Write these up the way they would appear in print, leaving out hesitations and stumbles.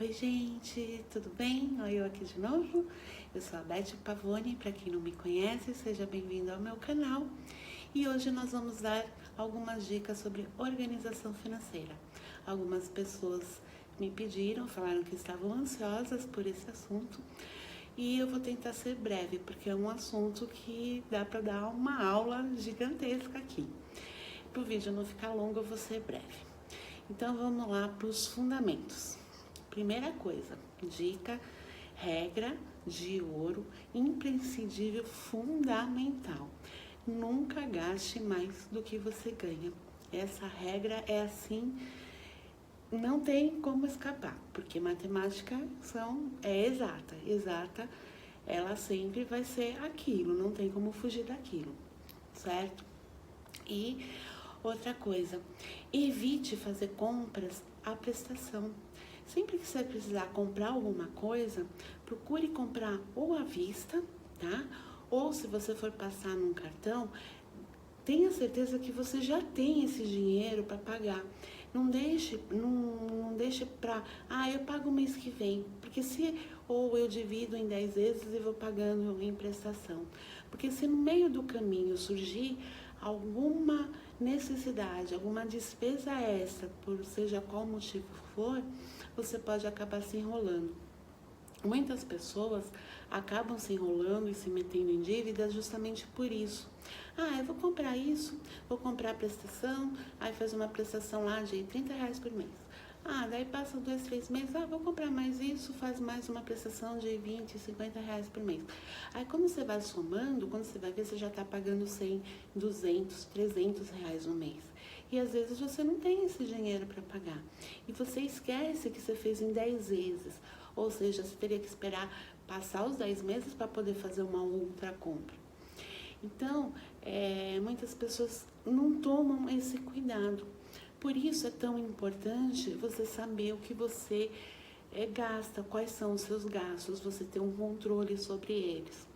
Oi gente, tudo bem? Olha eu aqui de novo. Eu sou a Beth Pavone, para quem não me conhece, seja bem-vindo ao meu canal. E hoje nós vamos dar algumas dicas sobre organização financeira. Algumas pessoas me pediram, falaram que estavam ansiosas por esse assunto. E eu vou tentar ser breve, porque é um assunto que dá para dar uma aula gigantesca aqui. Para o vídeo não ficar longo, eu vou ser breve. Então vamos lá para os fundamentos. Primeira coisa, dica, regra de ouro, imprescindível, fundamental. Nunca gaste mais do que você ganha. Essa regra é assim, não tem como escapar, porque matemática é exata, ela sempre vai ser aquilo, não tem como fugir daquilo, certo? E outra coisa, evite fazer compras à prestação. Sempre que você precisar comprar alguma coisa, procure comprar ou à vista, tá? Ou se você for passar num cartão, tenha certeza que você já tem esse dinheiro para pagar. Não deixe para, eu pago o mês que vem, porque ou eu divido em 10 vezes e vou pagando em prestação. Porque se no meio do caminho surgir alguma necessidade, alguma despesa extra, por seja qual motivo for, você pode acabar se enrolando. Muitas pessoas acabam se enrolando e se metendo em dívidas justamente por isso. Eu vou comprar isso, vou comprar a prestação, aí faz uma prestação lá de R$30 por mês. Daí passa 2, 3 meses, vou comprar mais isso, faz mais uma prestação de 20, 50 reais por mês. Aí quando você vai somando, quando você vai ver, você já está pagando 100, 200, 300 reais no mês. E às vezes você não tem esse dinheiro para pagar. E você esquece que você fez em 10 vezes. Ou seja, você teria que esperar passar os 10 meses para poder fazer uma outra compra. Então, muitas pessoas não tomam esse cuidado. Por isso é tão importante você saber o que você gasta, quais são os seus gastos, você ter um controle sobre eles.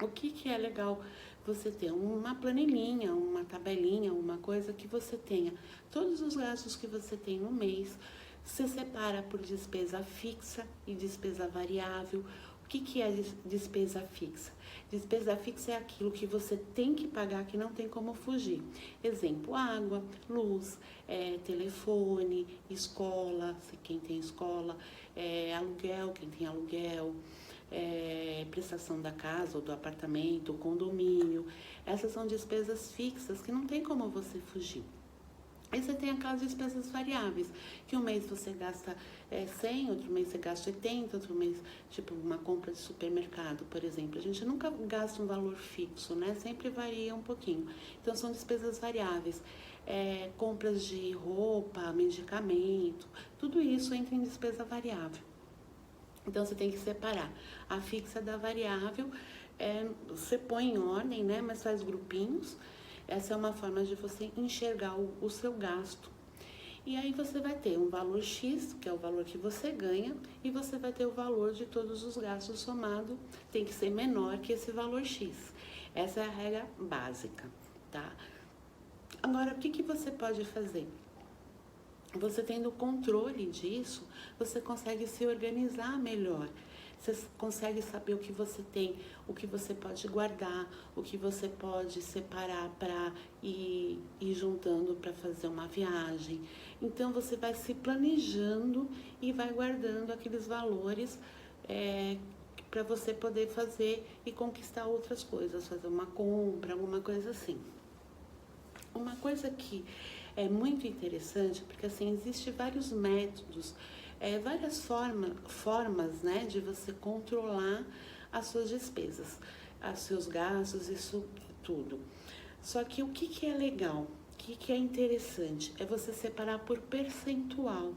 O que é legal você ter? Uma planilhinha, uma tabelinha, uma coisa que você tenha todos os gastos que você tem no mês. Você separa por despesa fixa e despesa variável. O que é despesa fixa? Despesa fixa é aquilo que você tem que pagar, que não tem como fugir. Exemplo, água, luz, telefone, escola, quem tem escola, aluguel, quem tem aluguel, prestação da casa ou do apartamento, condomínio. Essas são despesas fixas que não tem como você fugir. Aí você tem aquelas despesas variáveis, que um mês você gasta 100, outro mês você gasta 80, outro mês, tipo uma compra de supermercado, por exemplo. A gente nunca gasta um valor fixo, né? Sempre varia um pouquinho. Então são despesas variáveis. Compras de roupa, medicamento, tudo isso entra em despesa variável. Então você tem que separar a fixa da variável, você põe em ordem, né? Mas faz grupinhos. Essa é uma forma de você enxergar o seu gasto. E aí você vai ter um valor X, que é o valor que você ganha, e você vai ter o valor de todos os gastos somado, tem que ser menor que esse valor X. Essa é a regra básica, tá? Agora, o que você pode fazer? Você tendo controle disso, você consegue se organizar melhor. Você consegue saber o que você tem, o que você pode guardar, o que você pode separar para ir juntando para fazer uma viagem. Então você vai se planejando e vai guardando aqueles valores para você poder fazer e conquistar outras coisas, fazer uma compra, alguma coisa assim. Uma coisa que é muito interessante, porque assim, existem vários métodos, várias formas, né, de você controlar as suas despesas, os seus gastos, isso tudo. Só que o que é legal, o que é interessante, é você separar por percentual.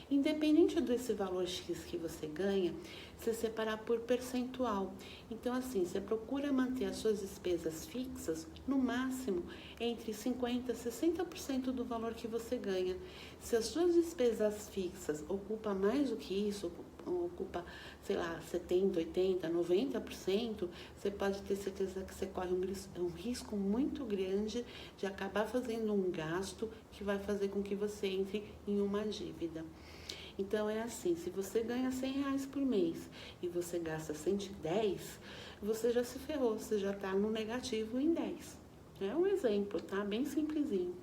Independente desse valor X que você ganha, você separar por percentual. Então, assim, você procura manter as suas despesas fixas no máximo entre 50% e 60% do valor que você ganha. Se as suas despesas fixas ocupam mais do que isso, ocupa, sei lá, 70%, 80%, 90%, você pode ter certeza que você corre um risco muito grande de acabar fazendo um gasto que vai fazer com que você entre em uma dívida. Então é assim, se você ganha R$100 por mês e você gasta 110, você já se ferrou, você já está no negativo em 10. É um exemplo, tá? Bem simplesinho.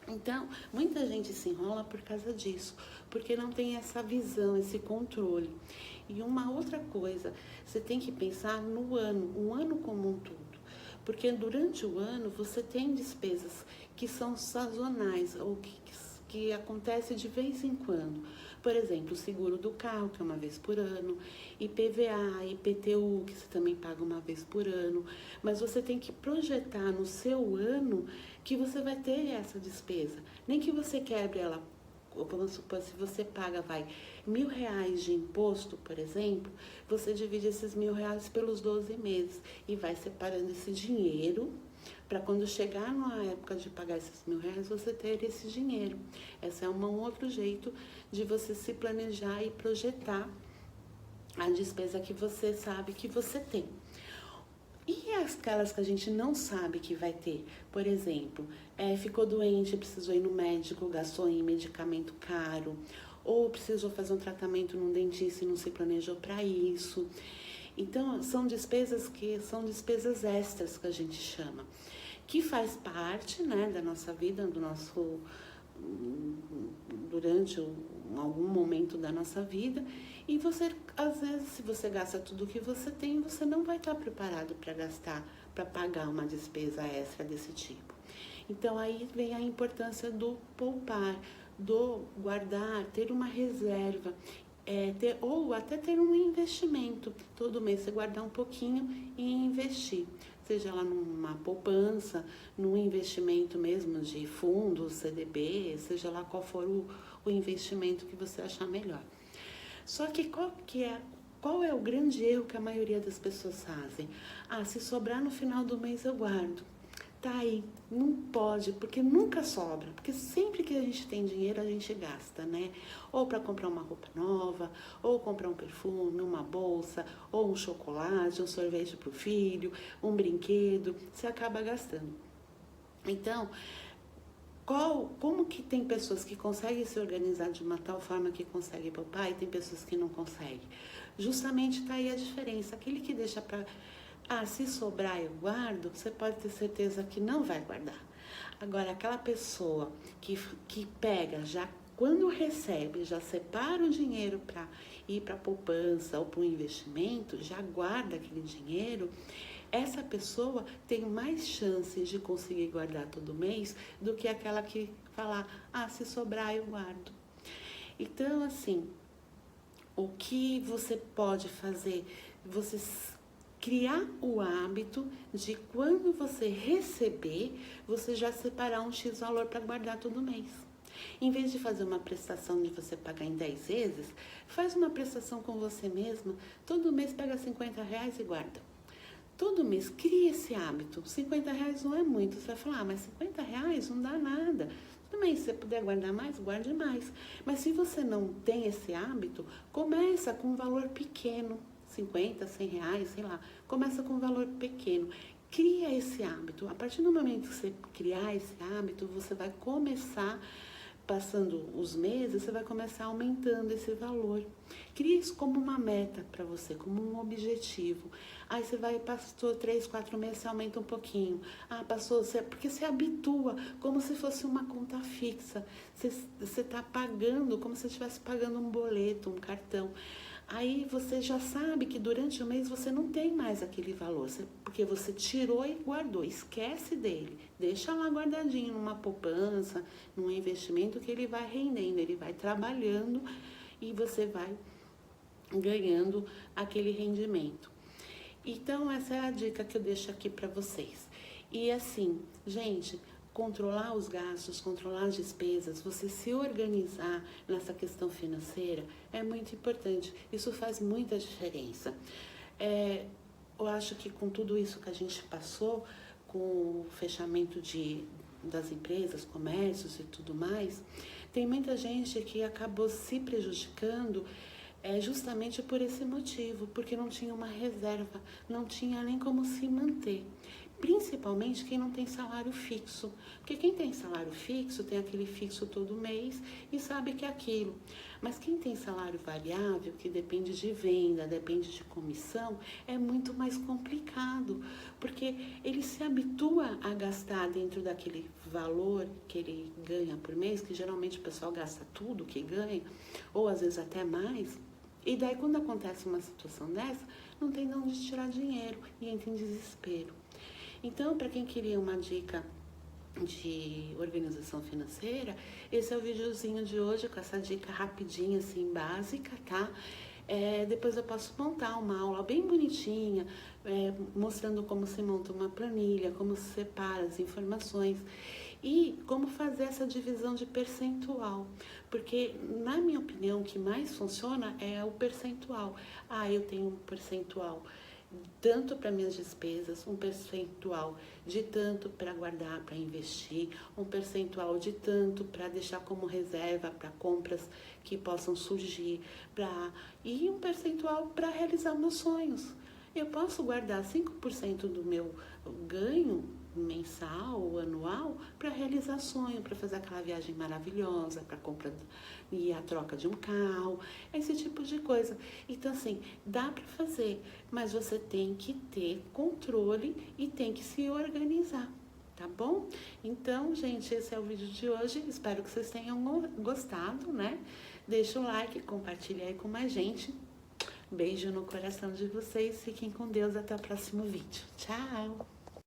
Então, muita gente se enrola por causa disso, porque não tem essa visão, esse controle. E uma outra coisa, você tem que pensar no ano, o ano como um todo. Porque durante o ano você tem despesas que são sazonais ou que acontece de vez em quando. Por exemplo, o seguro do carro, que é uma vez por ano, IPVA, IPTU, que você também paga uma vez por ano. Mas você tem que projetar no seu ano que você vai ter essa despesa. Nem que você quebre ela, vamos supor, se você paga, R$1.000 de imposto, por exemplo, você divide esses R$1.000 pelos 12 meses e vai separando esse dinheiro para quando chegar na época de pagar esses R$1.000, você ter esse dinheiro. Esse é um outro jeito de você se planejar e projetar a despesa que você sabe que você tem. E aquelas que a gente não sabe que vai ter? Por exemplo, ficou doente, precisou ir no médico, gastou em medicamento caro, ou precisou fazer um tratamento num dentista e não se planejou para isso. Então, são despesas que são despesas extras que a gente chama, que faz parte, né, da nossa vida, durante algum momento da nossa vida, e você, às vezes, se você gasta tudo que você tem, você não vai estar preparado para gastar, para pagar uma despesa extra desse tipo. Então aí vem a importância do poupar, do guardar, ter uma reserva, ou até ter um investimento. Todo mês você guardar um pouquinho e investir. Seja lá numa poupança, num investimento mesmo de fundos, CDB, seja lá qual for o investimento que você achar melhor. Só que qual é o grande erro que a maioria das pessoas fazem? Se sobrar no final do mês eu guardo. Tá aí, não pode, porque nunca sobra, porque sempre que a gente tem dinheiro a gente gasta, né? Ou para comprar uma roupa nova, ou comprar um perfume, uma bolsa, ou um chocolate, um sorvete para o filho, um brinquedo, você acaba gastando. Então, como que tem pessoas que conseguem se organizar de uma tal forma que conseguem poupar e tem pessoas que não conseguem? Justamente tá aí a diferença, aquele que deixa para... se sobrar eu guardo, você pode ter certeza que não vai guardar. Agora, aquela pessoa que pega, já quando recebe, já separa o dinheiro para ir para a poupança ou para um investimento, já guarda aquele dinheiro, essa pessoa tem mais chances de conseguir guardar todo mês do que aquela que falar, se sobrar eu guardo. Então, assim, o que você pode fazer? Você criar o hábito de quando você receber, você já separar um X valor para guardar todo mês. Em vez de fazer uma prestação de você pagar em 10 vezes, faz uma prestação com você mesma, todo mês pega R$50 e guarda. Todo mês cria esse hábito. R$50 não é muito. Você vai falar, mas R$50 não dá nada. Também, se você puder guardar mais, guarde mais. Mas se você não tem esse hábito, começa com um valor pequeno. 50, R$100, sei lá. Começa com um valor pequeno. Cria esse hábito. A partir do momento que você criar esse hábito, você vai começar, passando os meses, você vai começar aumentando esse valor. Cria isso como uma meta para você, como um objetivo. Aí você passou 3, 4 meses, você aumenta um pouquinho. Porque você habitua, como se fosse uma conta fixa. Você está pagando, como se estivesse pagando um boleto, um cartão. Aí você já sabe que durante o mês você não tem mais aquele valor, porque você tirou e guardou, esquece dele, deixa lá guardadinho numa poupança, num investimento que ele vai rendendo, ele vai trabalhando e você vai ganhando aquele rendimento. Então essa é a dica que eu deixo aqui para vocês. E assim, gente, controlar os gastos, controlar as despesas, você se organizar nessa questão financeira é muito importante. Isso faz muita diferença. Eu acho que com tudo isso que a gente passou, com o fechamento das empresas, comércios e tudo mais, tem muita gente que acabou se prejudicando justamente por esse motivo, porque não tinha uma reserva, não tinha nem como se manter. Principalmente quem não tem salário fixo, porque quem tem salário fixo tem aquele fixo todo mês e sabe que é aquilo. Mas quem tem salário variável, que depende de venda, depende de comissão, é muito mais complicado, porque ele se habitua a gastar dentro daquele valor que ele ganha por mês, que geralmente o pessoal gasta tudo que ganha, ou às vezes até mais. E daí, quando acontece uma situação dessa, não tem de onde tirar dinheiro e entra em desespero. Então, para quem queria uma dica de organização financeira, esse é o videozinho de hoje com essa dica rapidinha, assim, básica, tá? Depois eu posso montar uma aula bem bonitinha, mostrando como se monta uma planilha, como se separa as informações e como fazer essa divisão de percentual. Porque, na minha opinião, o que mais funciona é o percentual. Eu tenho um percentual tanto para minhas despesas, um percentual de tanto para guardar, para investir, um percentual de tanto para deixar como reserva para compras que possam surgir, e um percentual para realizar meus sonhos. Eu posso guardar 5% do meu ganho mensal ou anual para realizar sonho, para fazer aquela viagem maravilhosa, para compra e a troca de um carro, esse tipo de coisa. Então, assim, dá para fazer, mas você tem que ter controle e tem que se organizar, tá bom? Então, gente, esse é o vídeo de hoje. Espero que vocês tenham gostado, né? Deixa o like, compartilha aí com mais gente. Beijo no coração de vocês. Fiquem com Deus. Até o próximo vídeo. Tchau!